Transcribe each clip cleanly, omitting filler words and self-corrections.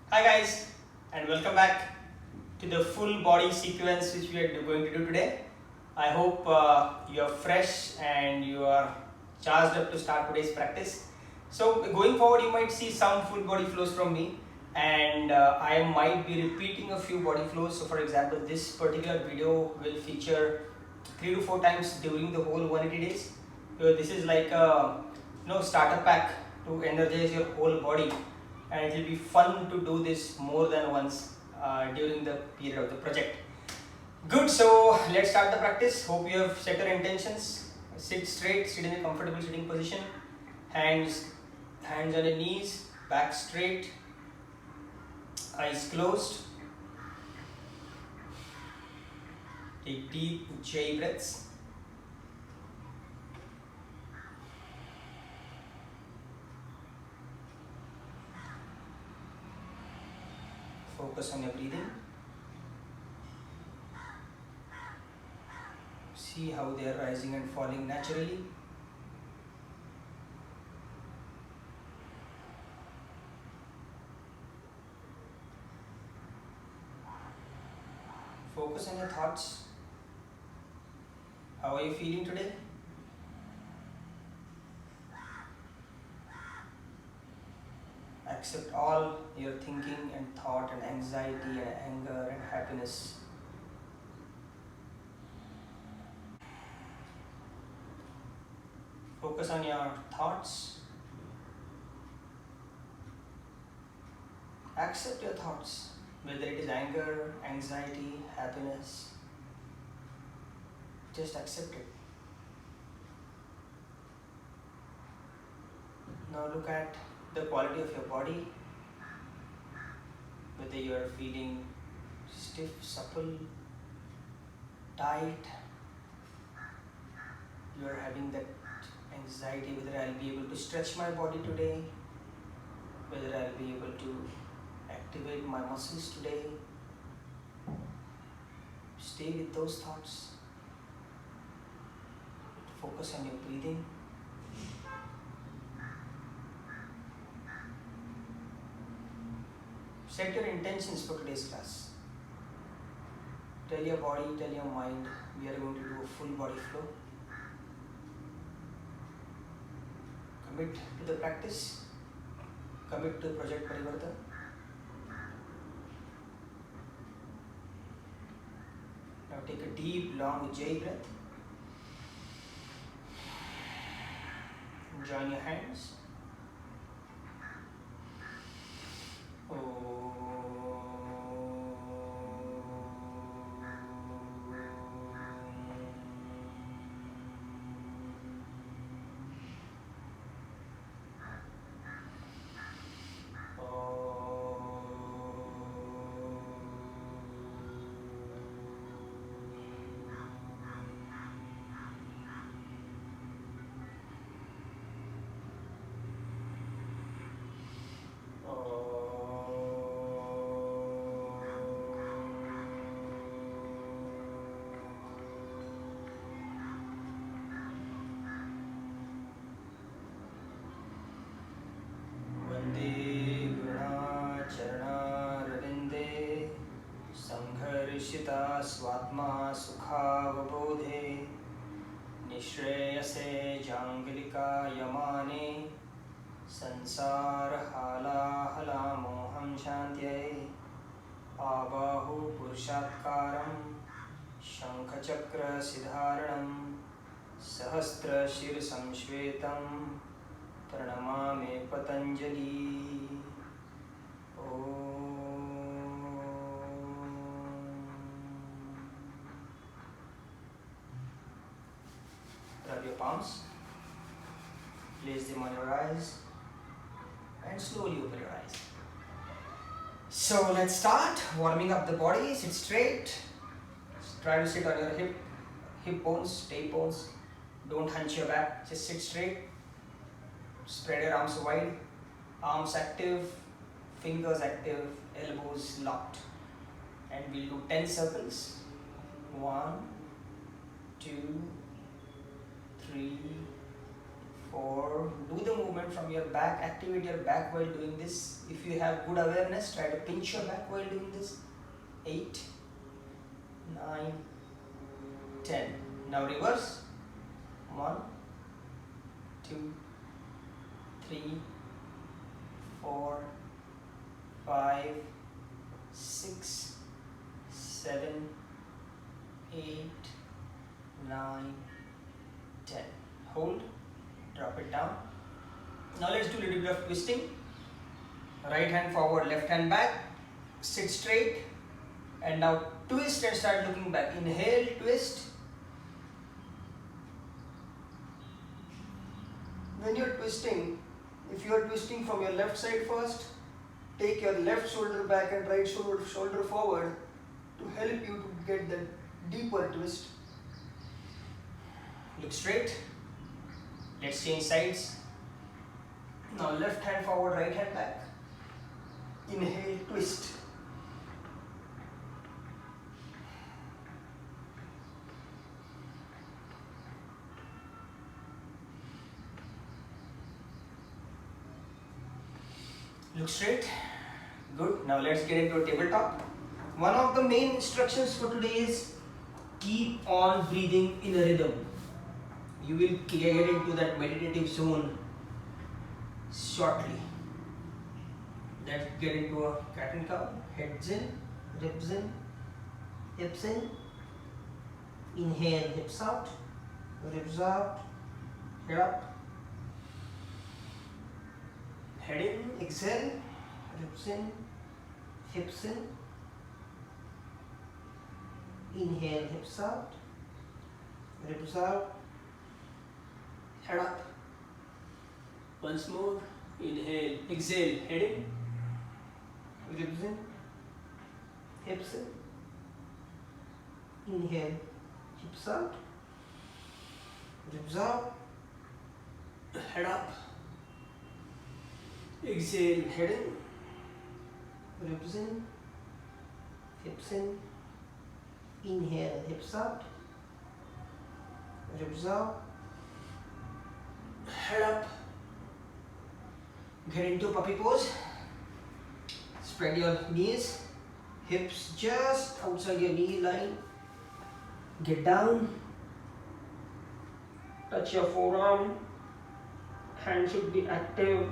Hi guys, and welcome back to the full body sequence which we are going to do today. I hope you are fresh and you are charged up to start today's practice. So going forward you might see some full body flows from me, and I might be repeating a few body flows. So for example, this particular video will feature 3 to 4 times during the whole 180 days. So this is like a starter pack to energize your whole body, and it will be fun to do this more than once during the period of the project. Good, so let's start the practice. Hope you have set your intentions. Sit straight, sit in a comfortable sitting position. Hands on your knees, back straight, eyes closed. Take deep Ujjayi breaths. Focus on your breathing. See how they are rising and falling naturally. Focus on your thoughts. How are you feeling today? Accept all your thinking and thought and anxiety and anger and happiness. Focus on your thoughts. Accept your thoughts, whether it is anger, anxiety, happiness. Just accept it. Now look at the quality of your body, whether you are feeling stiff, supple, tight, you are having that anxiety whether I'll be able to stretch my body today, whether I'll be able to activate my muscles today. Stay with those thoughts. Focus on your breathing. Set your intentions for today's class. Tell your body, tell your mind, we are going to do a full body flow. Commit to the practice. Commit to Project Parivartan. Now take a deep, long Ujjayi breath. Join your hands. स्वात्मा सुखावबोधे निश्रेयसे जांगलिका यमाने संसार हालाहला मोहं शांत्यै आबाहु पुरुषात्कारं शंखचक्र सिधारणं सहस्रशीर्षं प्रणमामि Patanjali. Rub your palms, place them on your eyes, and slowly open your eyes. So let's start warming up the body. Sit straight. Try to sit on your hip bones, tape bones. Don't hunch your back. Just sit straight. Spread your arms wide. Arms active, fingers active, elbows locked. And we'll do 10 circles. 1, 2, 3, 4. Do the movement from your back, activate your back while doing this. If you have good awareness, try to pinch your back while doing this. 8, 9, 10. Now reverse. 1, 2, 3, 4, 5, 6, 7, 8, 9, 10. Hold, drop it down. Now let's do a little bit of twisting. Right hand forward, left hand back. Sit straight and now twist and start looking back. Inhale, twist. When you're twisting, if you are twisting from your left side first, take your left shoulder back and right shoulder forward to help you to get the deeper twist. Look straight. Let's change sides. Now left hand forward, right hand back. Inhale, twist. Look straight. Good. Now let's get into a tabletop. One of the main instructions for today is keep on breathing in a rhythm. You will get into that meditative zone shortly. Let's get into a cat and cow. Heads in, ribs in, hips in. Inhale, hips out, ribs out, head up. Head in, exhale, ribs in, hips in. Inhale, hips out, ribs out, head up. Once more, inhale, exhale, head in, ribs in, hips in. Inhale, hips out, ribs out, head up. Exhale, head in, ribs in, hips in. Inhale, hips out, ribs out, head up. Get into puppy pose. Spread your knees, hips just outside your knee line. Get down. Touch your forearm. Hand should be active.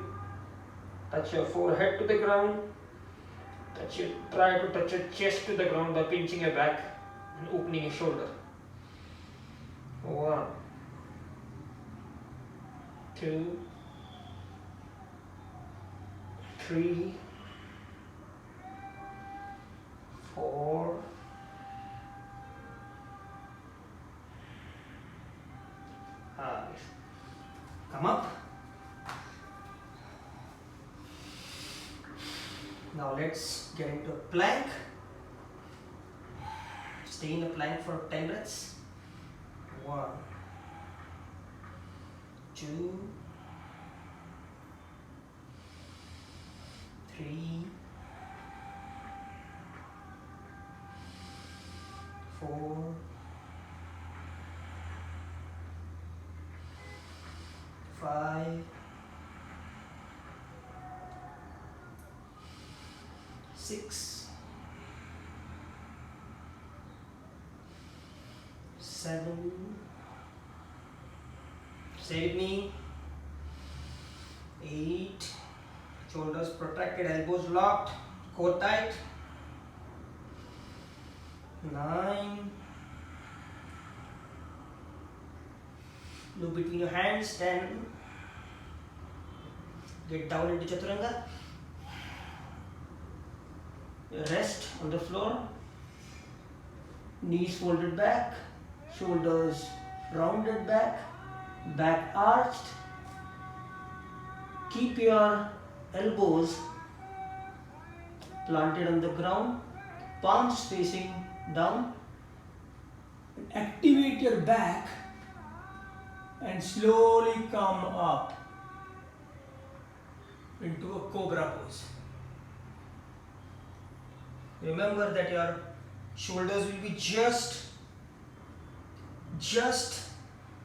Touch your forehead to the ground. Try to touch your chest to the ground by pinching your back and opening your shoulder. 1, 2, 3, 4, 5. Come up. Now let's get into a plank. Stay in a plank for 10 breaths. 1, 2, 3, 4, 5, 6, 7. Stay with me. 8. Shoulders protracted, elbows locked, core tight. 9. Look between your hands. 10. Get down into Chaturanga. Rest on the floor. Knees folded back, shoulders rounded back, back arched. Keep your elbows planted on the ground, palms facing down. Activate your back and slowly come up into a cobra pose. Remember that your shoulders will be just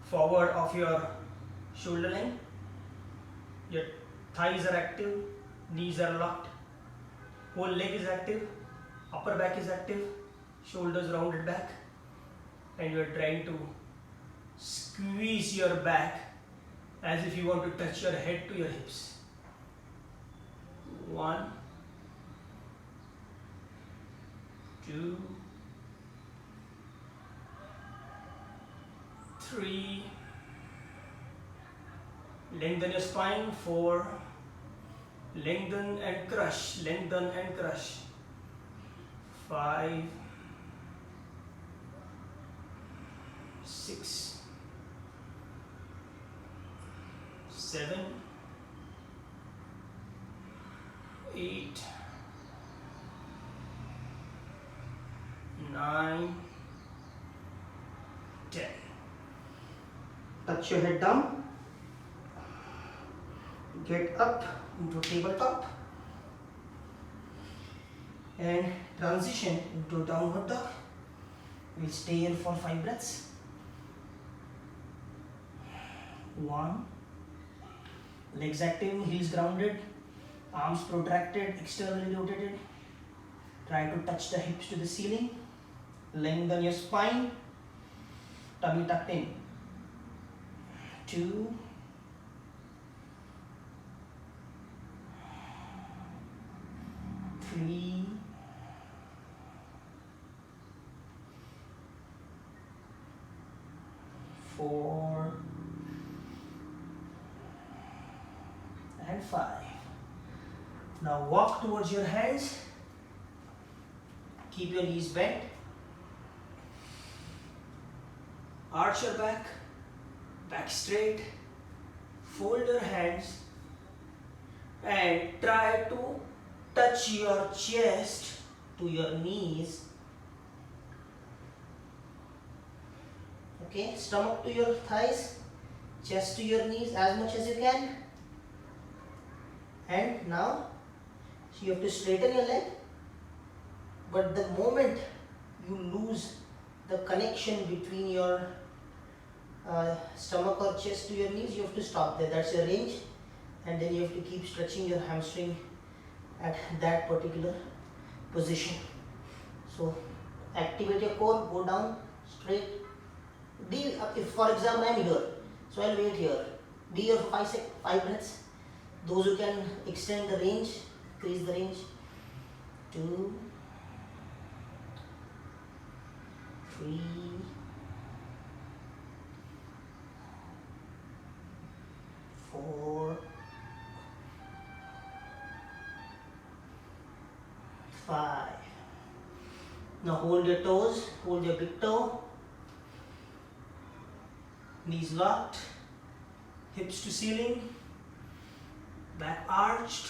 forward of your shoulder line. Your thighs are active, knees are locked, whole leg is active, upper back is active, shoulders rounded back, and you are trying to squeeze your back as if you want to touch your head to your hips. 1, 2, 3, lengthen your spine. 4, lengthen and crush, lengthen and crush. 5, 6, 7, 8, 9, 10. Touch your head down. Get up into tabletop and transition into downward dog. We'll stay here for 5 breaths. 1, legs active, heels grounded, arms protracted, externally rotated. Try to touch the hips to the ceiling. Lengthen your spine, tummy tucked in. 2, 3, 4, and 5. Now walk towards your hands. Keep your knees bent. Arch your back, back straight. Fold your hands and try to touch your chest to your knees. Okay, stomach to your thighs, chest to your knees as much as you can. And now, so you have to straighten your leg, but the moment you lose the connection between your stomach or chest to your knees, you have to stop there. That's your range, and then you have to keep stretching your hamstring at that particular position. So activate your core, go down straight. If for example I am here, so I'll wait here. Be here for 5 minutes. Those who can extend the range, increase the range. 2, 3, 4, 5. Now hold your toes, hold your big toe. Knees locked, hips to ceiling, back arched.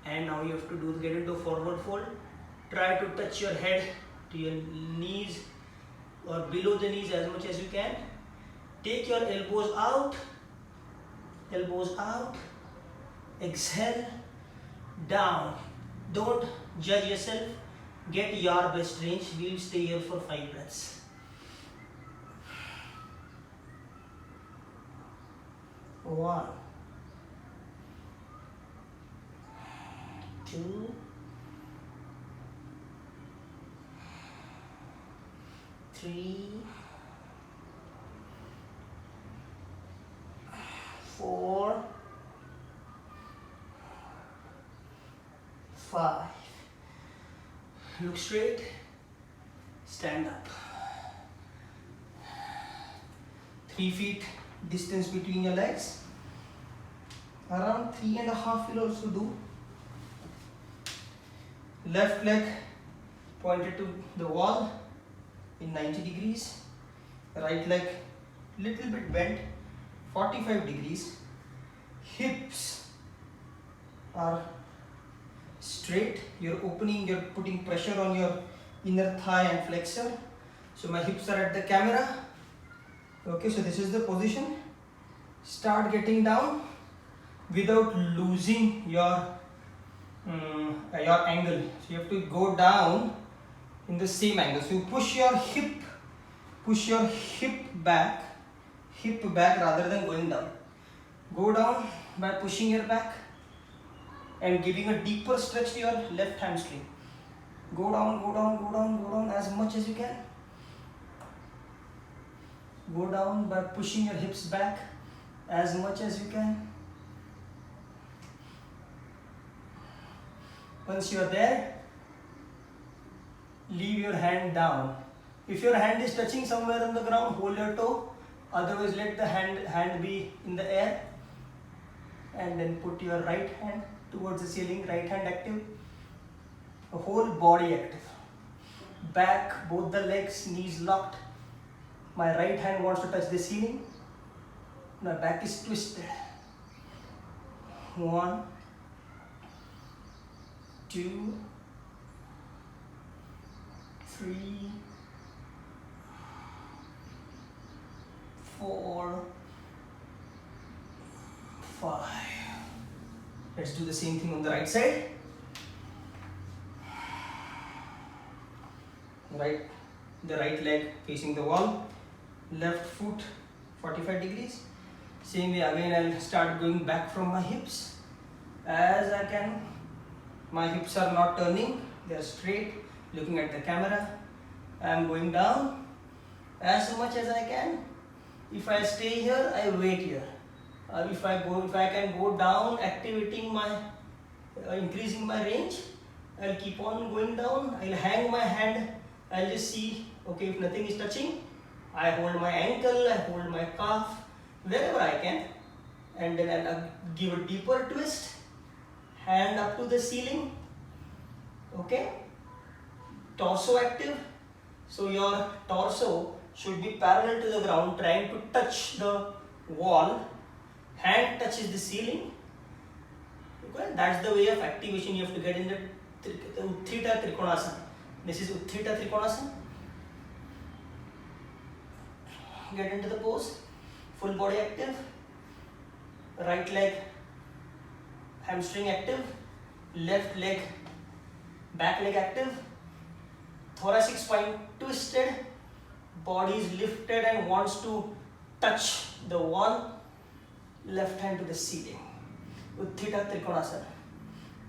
And now you have to get into forward fold. Try to touch your head to your knees or below the knees as much as you can. Take your elbows out, exhale, down. Don't judge yourself, get your best range. We will stay here for 5 breaths. 1, 2, 3, 4, 5. Look straight, stand up. 3 feet distance between your legs. Around 3.5 will also do. Left leg pointed to the wall in 90 degrees. Right leg little bit bent, 45 degrees. Hips are straight. You're opening, you're putting pressure on your inner thigh and flexor. So my hips are at the camera. Okay, so this is the position. Start getting down without losing your angle. So you have to go down in the same angle. So you push your hip back, hip back rather than going down. Go down by pushing your back and giving a deeper stretch to your left hamstring. Go down, go down, go down, go down as much as you can. Go down by pushing your hips back as much as you can. Once you are there, leave your hand down. If your hand is touching somewhere on the ground, hold your toe. Otherwise, let the hand be in the air. And then put your right hand towards the ceiling, right hand active. The whole body active. Back, both the legs, knees locked. My right hand wants to touch the ceiling. My back is twisted. 1, 2, 3, 4, 5. Let's do the same thing on the right side. The right leg facing the wall, left foot 45 degrees. Same way again, I'll start going back from my hips as I can. My hips are not turning, they are straight, looking at the camera. I am going down as much as I can. If I stay here, I wait here. If I can go down, activating my, increasing my range, I'll keep on going down. I'll hang my hand. I'll just see, okay, if nothing is touching, I hold my ankle, I hold my calf, wherever I can. And then I'll give a deeper twist, hand up to the ceiling, okay? Torso active. So your torso should be parallel to the ground, trying to touch the wall. Hand touches the ceiling. Okay? That's the way of activation you have to get in the Utthita Trikonasana. This is Utthita Trikonasana. Get into the pose. Full body active. Right leg hamstring active. Left leg back leg active. Thoracic spine twisted. Body is lifted and wants to touch the wall. Left hand to the ceiling. Utthita Trikonasana.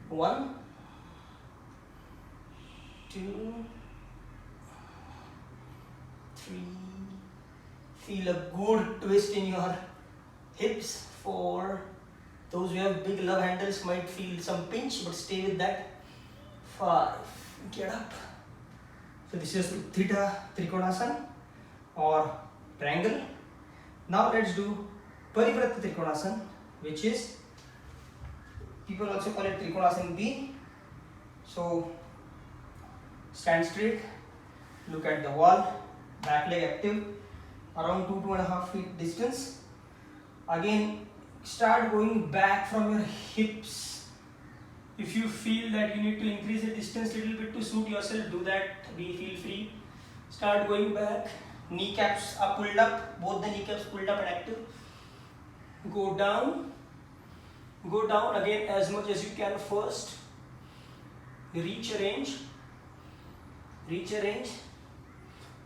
1, 2, 3. Feel a good twist in your hips. 4. Those who have big love handles might feel some pinch, but stay with that. 5. Get up. So this is Utthita Trikonasana or triangle. Now let's do Parivritta Trikonasana, which is, people also call it Trikonasana B. So stand straight, look at the wall, back leg active, around 2.5 feet distance. Again, start going back from your hips. If you feel that you need to increase the distance a little bit to suit yourself, do that. Feel free. Start going back. Kneecaps are pulled up, both the kneecaps pulled up and active. Go down again as much as you can first. Reach a range.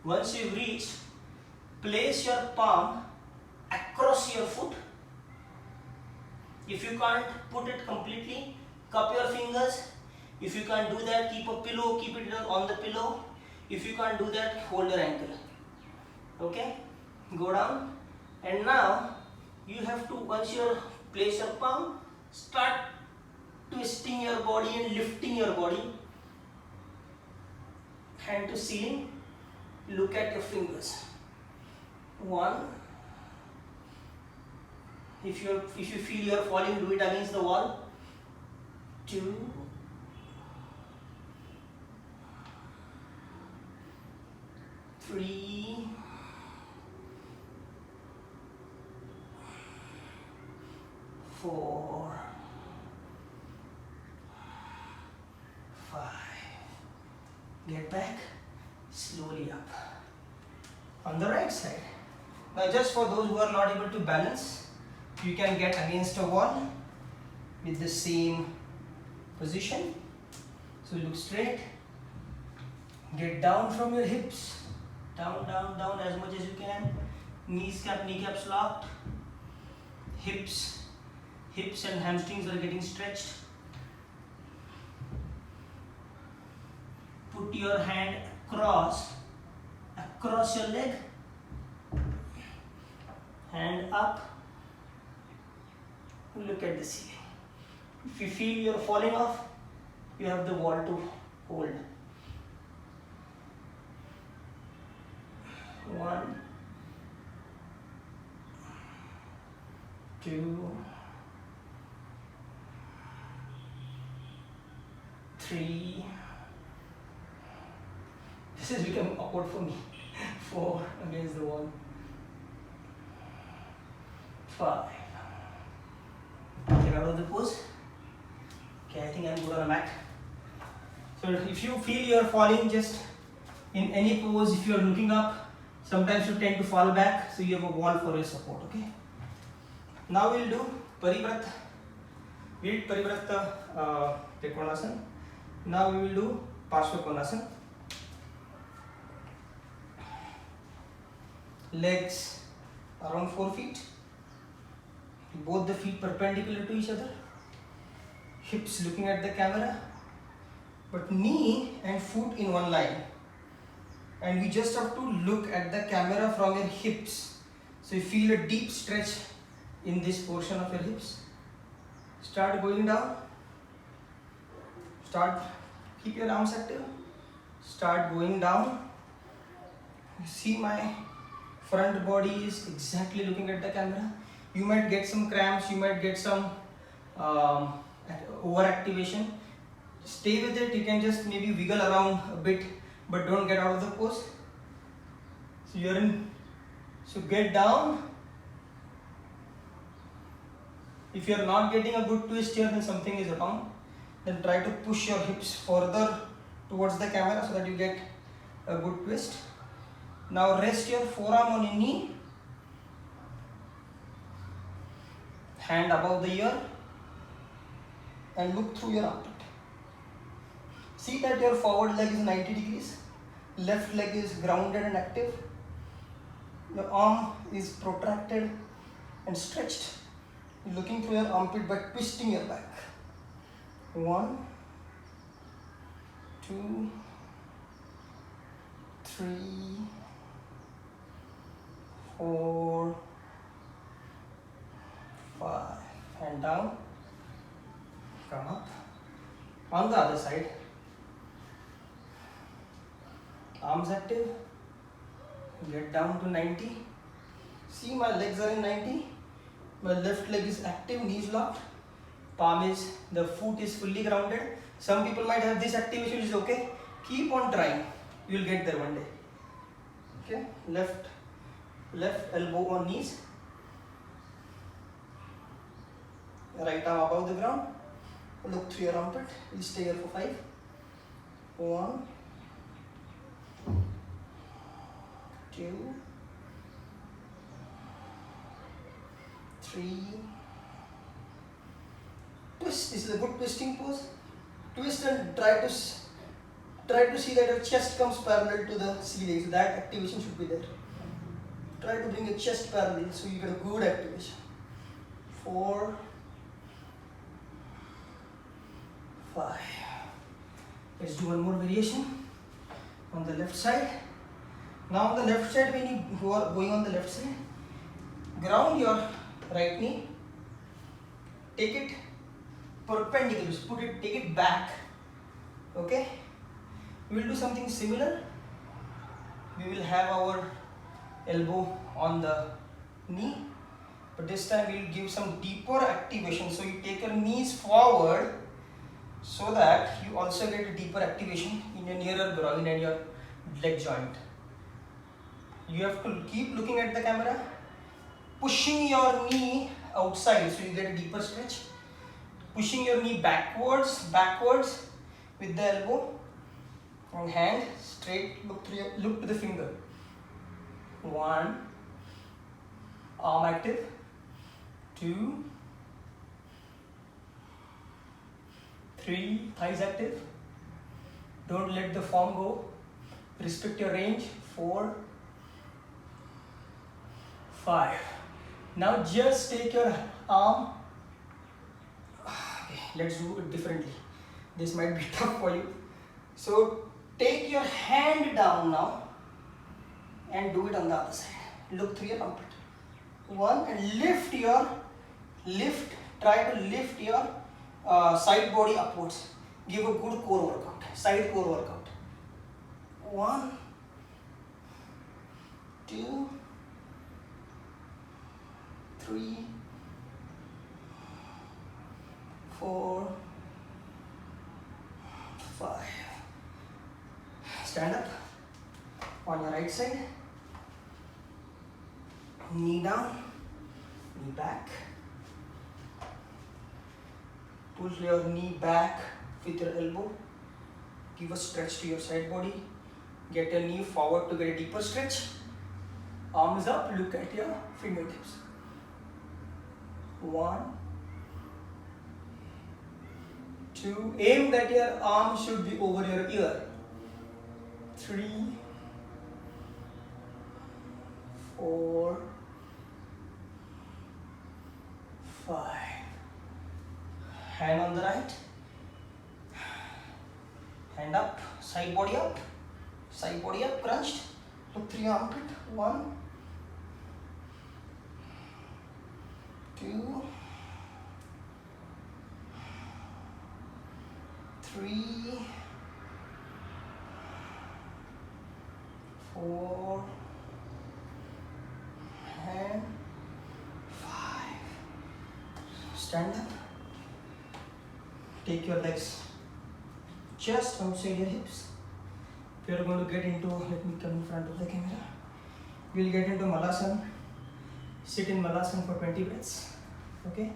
Once you've reached, place your palm across your foot. If you can't put it completely, cup your fingers. If you can't do that, keep a pillow, keep it on the pillow. If you can't do that, hold your ankle. Okay? Go down. And now you have to, once you place your palm, start twisting your body and lifting your body. Hand to ceiling. Look at your fingers. 1. If you feel you are falling, do it against the wall. 2. 3. 4. 5. Get back, slowly up. On the right side. Now just for those who are not able to balance, you can get against a wall with the same position. So look straight. Get down from your hips. Down as much as you can. kneecaps locked, hips and hamstrings are getting stretched. Put your hand across your leg, hand up, look at the ceiling. If you feel you're falling off, you have the wall to hold. 1, 2, 3. This is becoming awkward for me. 4 against the wall. 5. Get out of the pose. Okay, I think I'm good on a mat. So if you feel you're falling, just in any pose, if you're looking up, sometimes you tend to fall back, so you have a wall for your support. Okay. Now we'll do Parivrata. We did Parivrata Trikonasana. Now we will do Parshvakonasana. Legs around 4 feet. Both the feet perpendicular to each other. Hips looking at the camera. But knee and foot in one line. And we just have to look at the camera from your hips. So you feel a deep stretch in this portion of your hips. Start going down. Keep your arms active. Start going down. You see my front body is exactly looking at the camera. You might get some cramps, you might get some overactivation. Stay with it. You can just maybe wiggle around a bit, but don't get out of the pose. So get down. If you are not getting a good twist here, then something is wrong. Then try to push your hips further towards the camera so that you get a good twist. Now rest your forearm on your knee. Hand above the ear. And look through your armpit. See that your forward leg is 90 degrees. Left leg is grounded and active. Your arm is protracted and stretched. You're looking through your armpit by twisting your back. 1, 2, 3, 4, 5. Hand down. Come up. On the other side. Arms active. Get down to 90. See, my legs are in 90. My left leg is active, knees locked. The foot is fully grounded. Some people might have this activation, which is okay. Keep on trying. You'll get there one day. Okay, left elbow on knees. Right arm above the ground. Look through your armpit. We'll stay here for 5. 1, 2, 3. Twist. This is a good twisting pose. Twist and try to see that your chest comes parallel to the ceiling. So that activation should be there. Try to bring your chest parallel so you get a good activation. 4, 5. Let's do one more variation on the left side. Now on the left side, when you are going on the left side, ground your right knee. Take it perpendicular. Take it back. Okay. We will do something similar. We will have our elbow on the knee, but this time we will give some deeper activation. So you take your knees forward so that you also get a deeper activation in your nearer groin and your leg joint. You have to keep looking at the camera, pushing your knee outside so you get a deeper stretch. Pushing your knee backwards with the elbow and hand straight. Look to the finger. 1, arm active. 2, 3, thighs active. Don't let the form go. Respect your range. 4, 5. Now just take your arm. Okay, let's do it differently. This might be tough for you. So take your hand down now and do it on the other side. Look through your armpit. 1 and try to lift your side body upwards. Give a good core workout, side core workout. 1, 2, 3, 4, 5. Stand up on your right side. Knee down, knee back. Pull your knee back with your elbow. Give a stretch to your side body. Get your knee forward to get a deeper stretch. Arms up, look at your fingertips. 1, 2. Aim that your arm should be over your ear. 3, 4, 5. Hand on the right. Hand up, side body up, crunched. Look through your armpit. 1, 2, 3, 4, and 5. Stand up. Take your legs just outside your hips. We are going to get into, let me come in front of the camera. We will get into Malasana. Sit in Malasana for 20 breaths. Okay.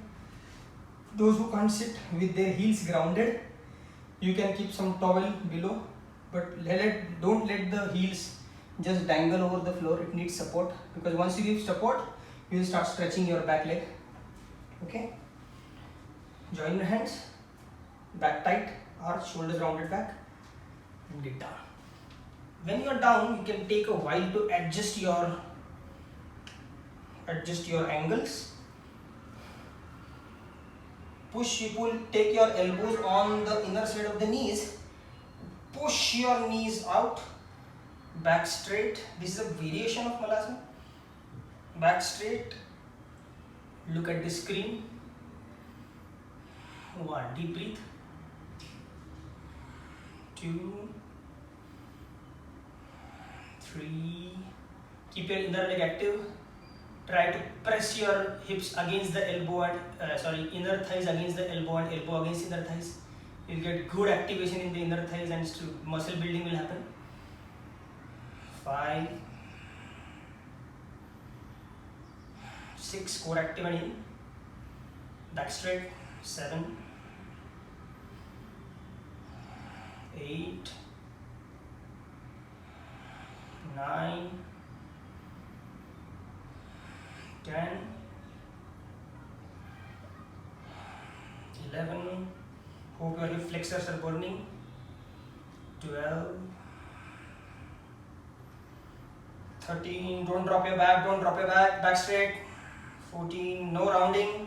Those who can't sit with their heels grounded, you can keep some towel below, but don't let the heels just dangle over the floor. It needs support, because once you give support, you will start stretching your back leg. Okay. Join your hands, back tight, arch, shoulders rounded back, and get down. When you are down, you can take a while to adjust your angles. Push, you pull, take your elbows on the inner side of the knees. Push your knees out, back straight. This is a variation of Malasana. Back straight. Look at the screen. 1, deep breathe. 2, 3. Keep your inner leg active. Try to press your hips against the elbow and inner thighs against the elbow and elbow against inner thighs. You'll get good activation in the inner thighs and muscle building will happen. 5, 6, core active and in. Back straight. 7, 8, 9, 10, 11. Hope your hip flexors are burning. 12, 13. Don't drop your back. Back straight. 14. No rounding.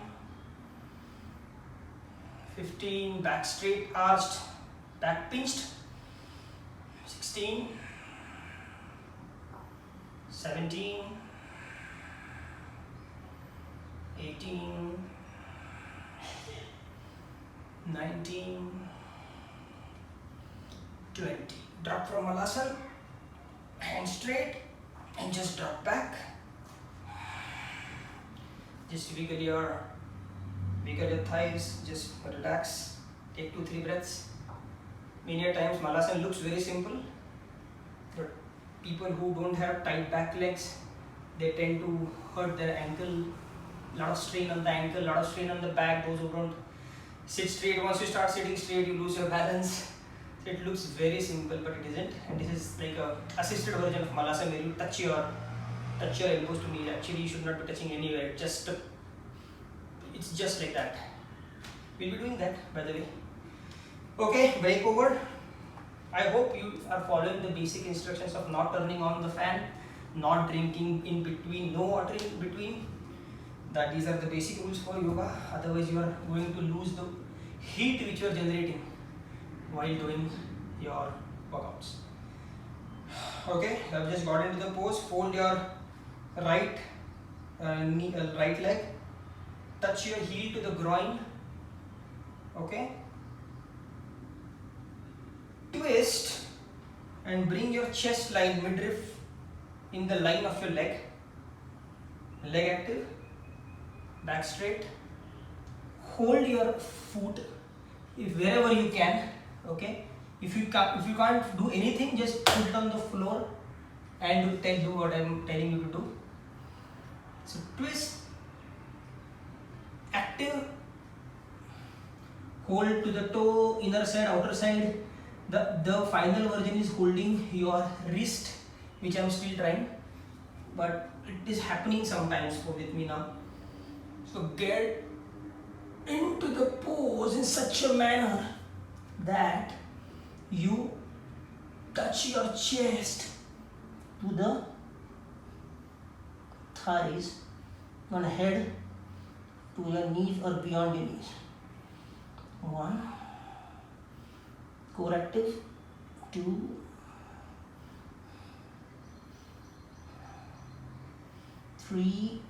15. Back straight, arched, back pinched. 16, 17, 18, 19, 20. Drop from Malasana, hand straight, and just drop back. Just wiggle your thighs, just relax. Take 2-3 breaths. Many a times Malasana looks very simple, but people who don't have tight back legs, they tend to hurt their ankle. Lot of strain on the ankle, lot of strain on the back. Those who don't sit straight, once you start sitting straight, you lose your balance. So it looks very simple, but it isn't. And this is like a assisted version of Malasana where you touch your elbows to knee. Actually, you should not be touching anywhere. It's just like that. We'll be doing that, by the way. Okay, break over. I hope you are following the basic instructions of not turning on the fan, not drinking in between, no water in between. That these are the basic rules for yoga. Otherwise, you are going to lose the heat which you are generating while doing your workouts. Okay, I've just got into the pose. Fold your right right leg. Touch your heel to the groin. Okay. Twist and bring your chest line, midriff in the line of your leg. Leg active. Back straight. Hold your foot if wherever you can. Okay. If you can't do anything, just put it on the floor and do what I'm telling you to do. So twist, active, hold to the toe, inner side, outer side. The final version is holding your wrist, which I'm still trying, but it is happening sometimes with me now. So get into the pose in such a manner that you touch your chest to the thighs and head to your knees or beyond your knees. 1, core active, 2, 3,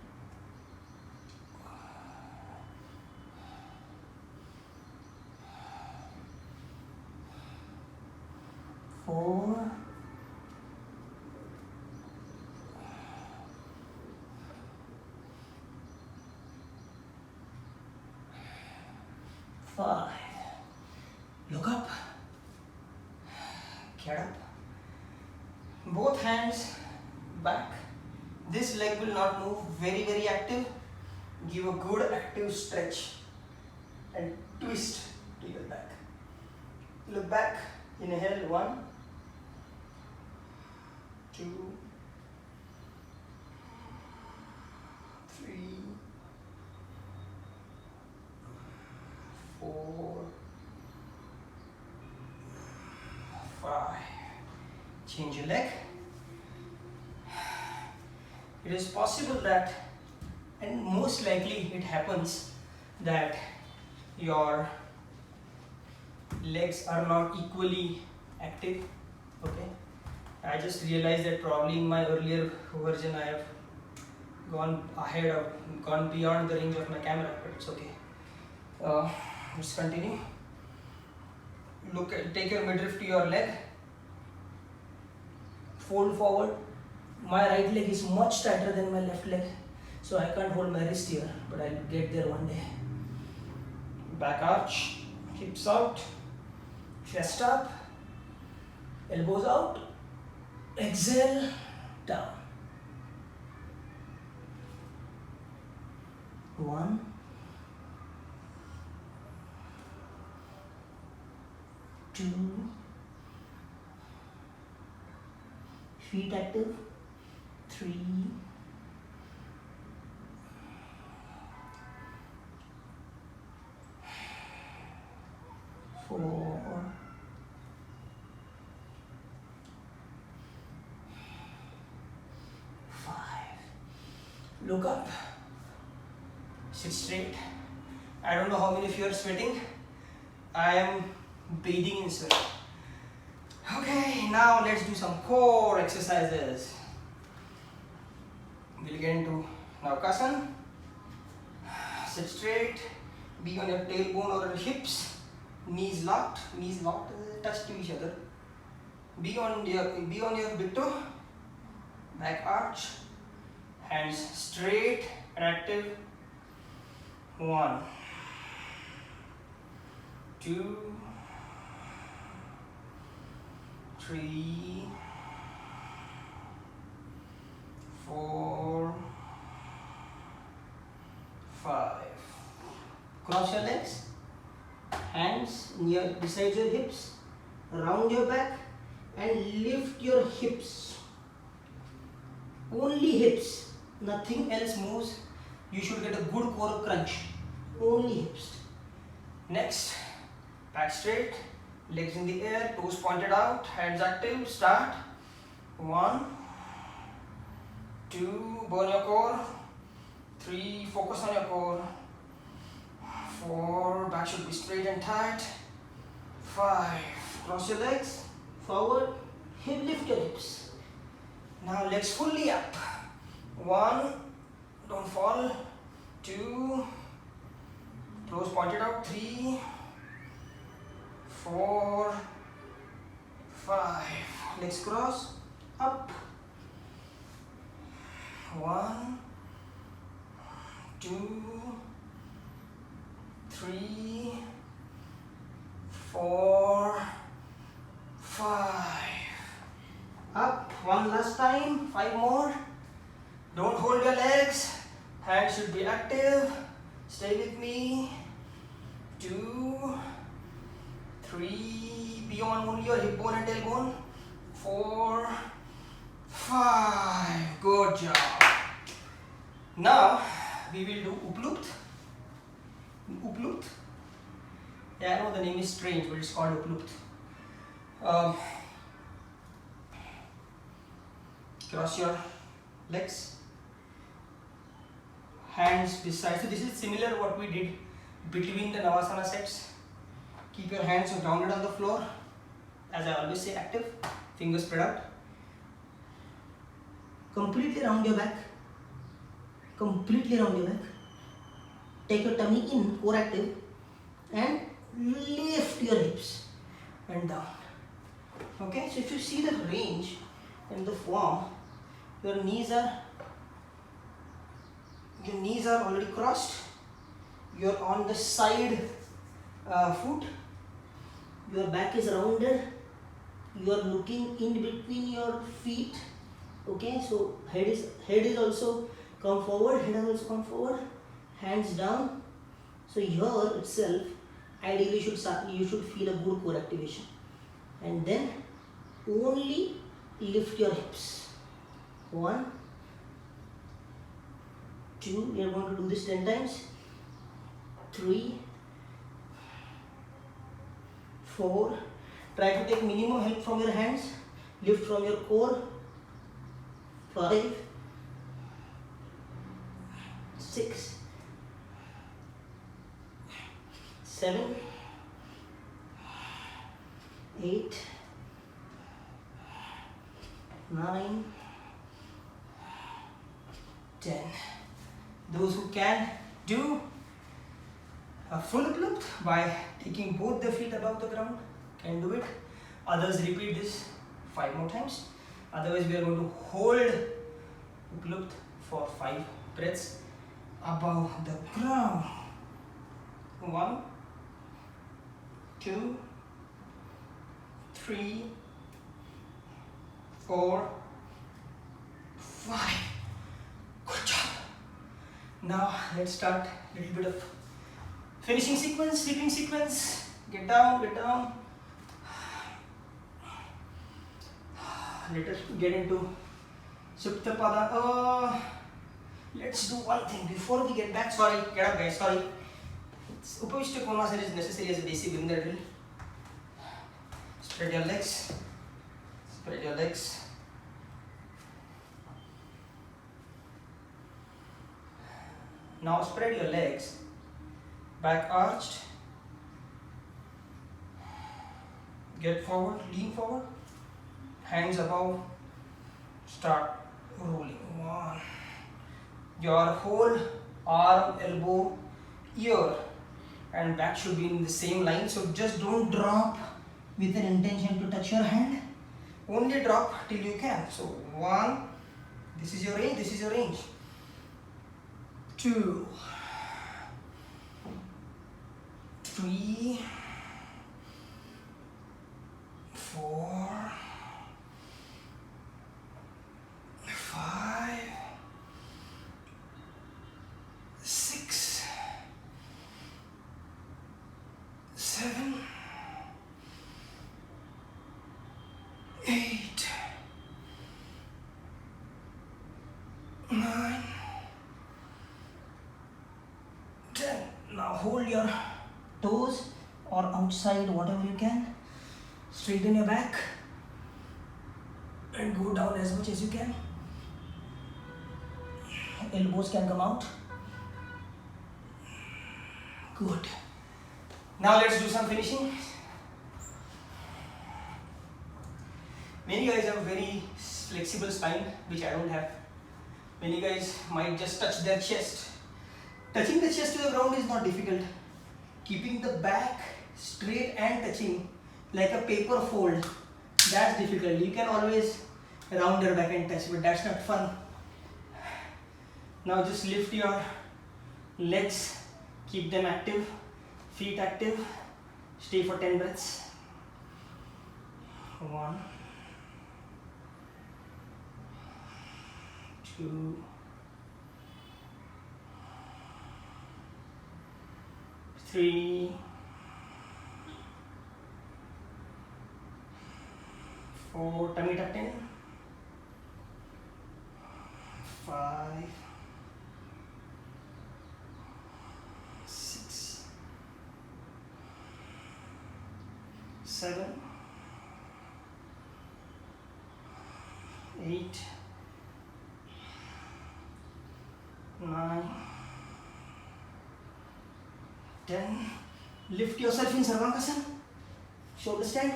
4, 5. Look up. Get up. Both hands back. This leg will not move. Very, very active. Give a good active stretch and twist to your back. Look back. Inhale. 1, 2, 3, 4, 5. Change your leg. It is possible that, and most likely it happens, that your legs are not equally active. Okay, I just realized that probably in my earlier version I have gone ahead of, gone beyond the range of my camera, but it's okay. Let's continue. Take your midriff to your leg. Fold forward. My right leg is much tighter than my left leg, so I can't hold my wrist here, but I'll get there one day. Back arch, hips out, chest up, elbows out, exhale, down. 1, 2, feet active, 3, 4, 5. Look up. Sit straight. I don't know how many of you are sweating. I am bathing in sweat. Okay, now let's do some core exercises. We'll get into Navkasana. Sit straight. Be on your tailbone or your hips. Knees locked, touch to each other. Be on your big toe. Back arch. Hands straight and active. 1, 2, 3, 4, 5. Cross your legs. Hands beside your hips. Round your back and lift your hips. Only hips. Nothing else moves. You should get a good core crunch. Only hips. Next, back straight, legs in the air, toes pointed out, hands active. Start. 1, 2, burn your core. 3, focus on your core. 4, back should be straight and tight. 5, cross your legs, forward, lift your hips. Now legs fully up. 1, don't fall. 2, toes pointed out. 3, 4, 5, legs cross, up. 1, 2, 3, 4, 5. Up. One last time. 5 more. Don't hold your legs. Hands should be active. Stay with me. 2, 3. Beyond only your hip bone and tailbone. 4, 5. Good job. Now we will do Uplupt. Uplupt. Yeah, I know the name is strange, but it's called Uplupt. Cross your legs, hands beside. So this is similar what we did between the Navasana sets. Keep your hands grounded on the floor. As I always say, active, fingers spread out. Completely round your back. Completely round your back. Take your tummy in, core active, and lift your hips and down. Okay, so if you see the range and the form, your knees are already crossed. You're on the side foot. Your back is rounded. You are looking in between your feet. Okay, so head is also come forward. Head has also come forward. Hands down. So here itself, ideally you should feel a good core activation, and then only lift your hips. 1, 2. We are going to do this 10 times. 3, 4. Try to take minimum help from your hands. Lift from your core. 5, 6, 7, 8, 9, 10. Those who can do a full Uplupt by taking both the feet above the ground can do it. Others repeat this 5 more times. Otherwise we are going to hold Uplupt for 5 breaths above the ground. 1, 2, 3, 4, 5. Good job. Now let's start a little bit of finishing sequence, sleeping sequence. Get down, get down. Let us get into Supta Pada. Let's do one thing before we get back. Sorry, get up guys, sorry. Upavishta Konasana is necessary as a basic within the drill. Spread your legs. Spread your legs. Now spread your legs, back arched. Get forward, lean forward. Hands above. Start rolling. 1. Your whole arm, elbow, ear and back should be in the same line. So just don't drop with an intention to touch your hand. Only drop till you can. So 1. This is your range. This is your range. 2, 3, 4, 5, 6, 7, 8, 9, 10. Now hold your toes or outside, whatever you can. Straighten your back and go down as much as you can. elbows can come out. Good. Now let's do some finishing. Many guys have very flexible spine, which I don't have. Many guys might just touch their chest. Touching the chest to the ground is not difficult. Keeping the back straight and touching like a paper fold, that's difficult. You can always round your back and touch, but that's not fun. Now just lift your legs, keep them active, feet active, stay for 10 breaths. 1, 2, 3, 4, tummy tucked in, 5, 6, 7, 8, 9, 10. Lift yourself in Sarvangasana, shoulder stand.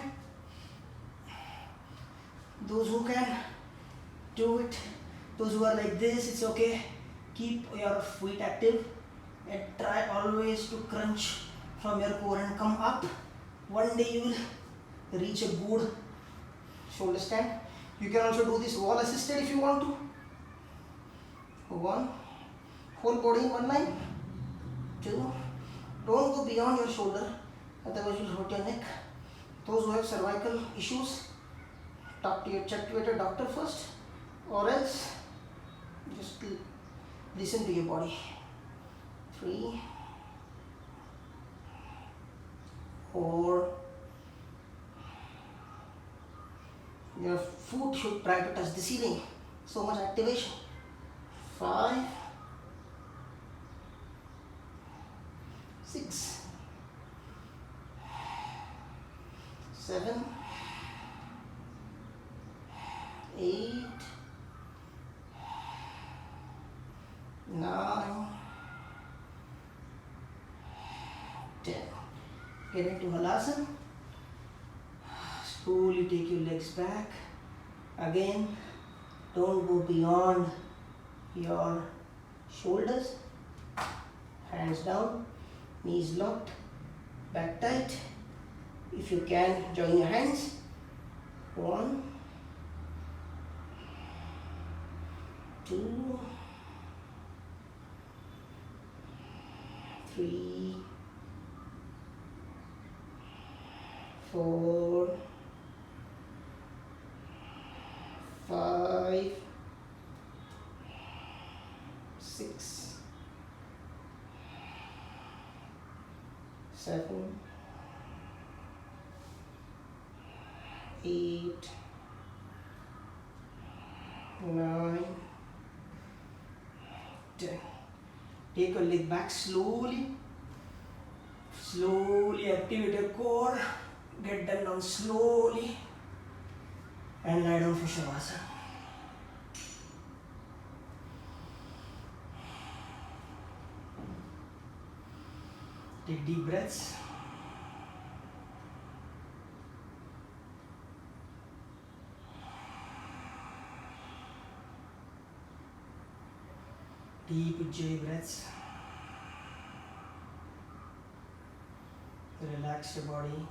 Those who can do it, those who are like this, it's okay. Keep your feet active and try always to crunch from your core and come up. One day you will reach a good shoulder stand. You can also do this wall assisted if you want to. 1, whole body in one line. 2, don't go beyond your shoulder, otherwise you'll hurt your neck. Those who have cervical issues, talk to your doctor first, or else just listen to your body. 3, 4, your foot should try to touch the ceiling, so much activation. 5, 6, 7, 8, 9, 10. Get into Halasana. Slowly take your legs back. Again, don't go beyond your shoulders. Hands down, knees locked, back tight. If you can, join your hands. 1, 2, 3, 4, 5, 6, 7, 8, 9, 10. Take your leg back slowly. Slowly activate your core. Get them down slowly. And lie down for Shavasana. Take deep breaths. Deep Ujjayi breaths. Relax your body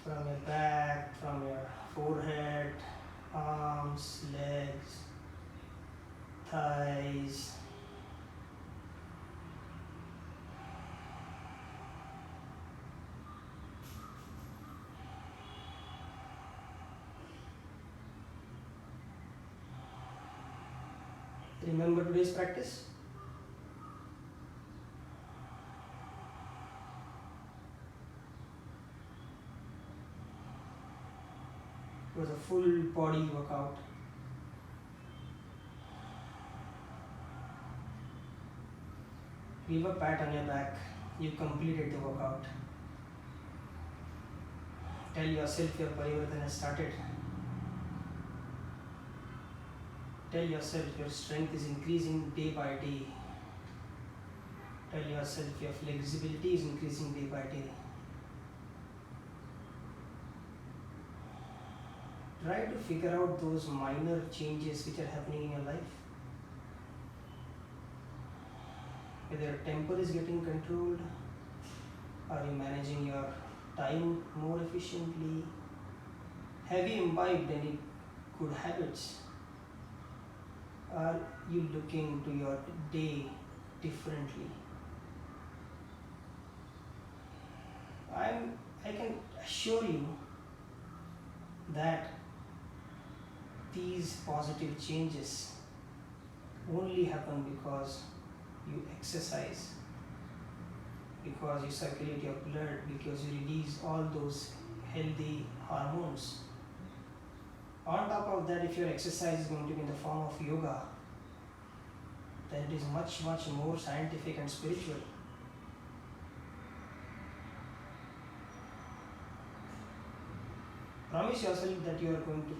from your back, from your forehead, arms, legs, thighs. Remember today's practice? It was a full body workout. Give a pat on your back. You completed the workout. Tell yourself your parivartana has started. Tell yourself your strength is increasing day by day. Tell yourself your flexibility is increasing day by day. Try to figure out those minor changes which are happening in your life. Whether your temper is getting controlled, are you managing your time more efficiently? Have you imbibed any good habits? Are you looking to your day differently? I can assure you that these positive changes only happen because you exercise, because you circulate your blood, because you release all those healthy hormones. On top of that, if your exercise is going to be in the form of yoga, then it is much more scientific and spiritual. Promise yourself that you are going to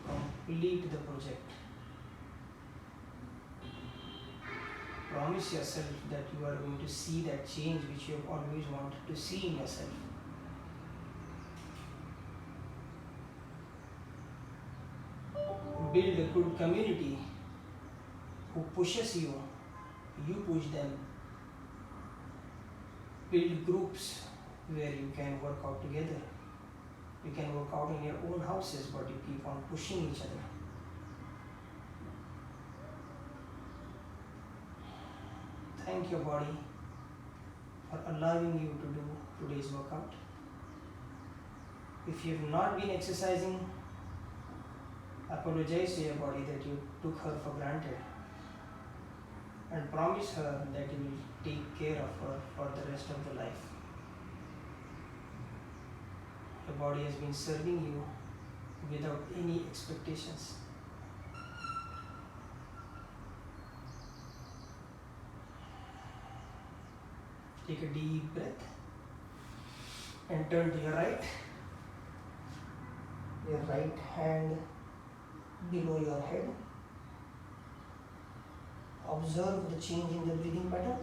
complete the project. Promise yourself that you are going to see that change which you have always wanted to see in yourself. Build a good community who pushes you, you push them. Build groups where you can work out together. You can work out in your own houses, but you keep on pushing each other. Thank your body for allowing you to do today's workout. If you have not been exercising, apologize to your body that you took her for granted, and promise her that you will take care of her for the rest of the life. Your body has been serving you without any expectations. Take a deep breath and turn to your right. Your right hand below your head. Observe the change in the breathing pattern.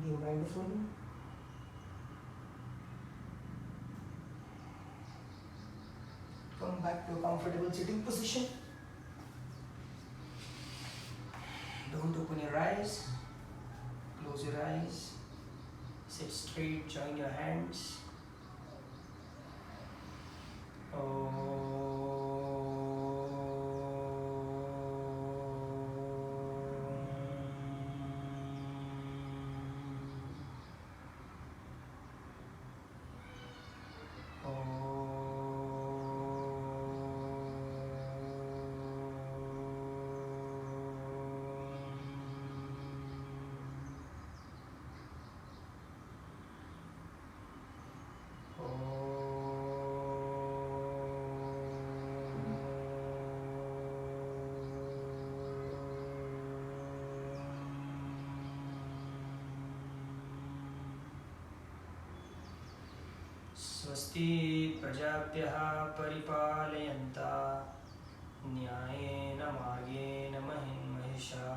Be mindful. Come back to a comfortable sitting position. Don't open your eyes. Close your eyes. Sit straight, join your hands. स्वस्ति प्रजाभ्यः परिपालयन्ता न्यायेन मार्गेण महिषा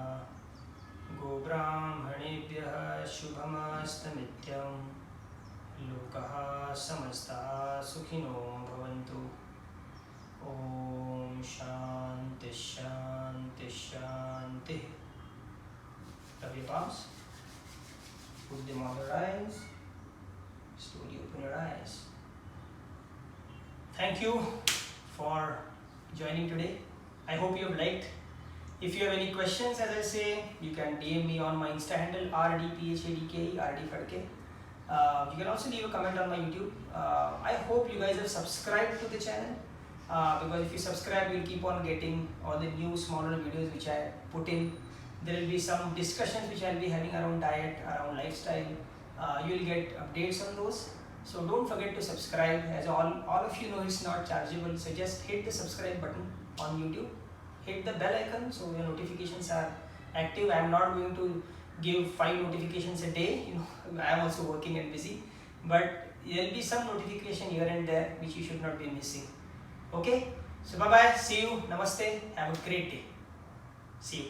गोब्राह्मणेभ्यः शुभमस्तमित्यं लोकः समस्ताः सुखिनो भवन्तु। ॐ शान्ति शान्ति शान्तिः। Rub your palms. Put them on your eyes. Slowly open your eyes. Thank you for joining today. I hope you have liked. If you have any questions, as I say, you can DM me on my Insta handle rdphadke. You can also leave a comment on my YouTube. I hope you guys have subscribed to the channel, because if you subscribe, you'll keep on getting all the new smaller videos which I put in. There will be some discussions which I'll be having around diet, around lifestyle. You'll get updates on those. So don't forget to subscribe, as all of you know it's not chargeable. So just hit the subscribe button on YouTube. Hit the bell icon so your notifications are active. I am not going to give 5 notifications a day. I am also working and busy. But there will be some notification here and there which you should not be missing. Okay, so bye bye, see you, namaste, have a great day, see you.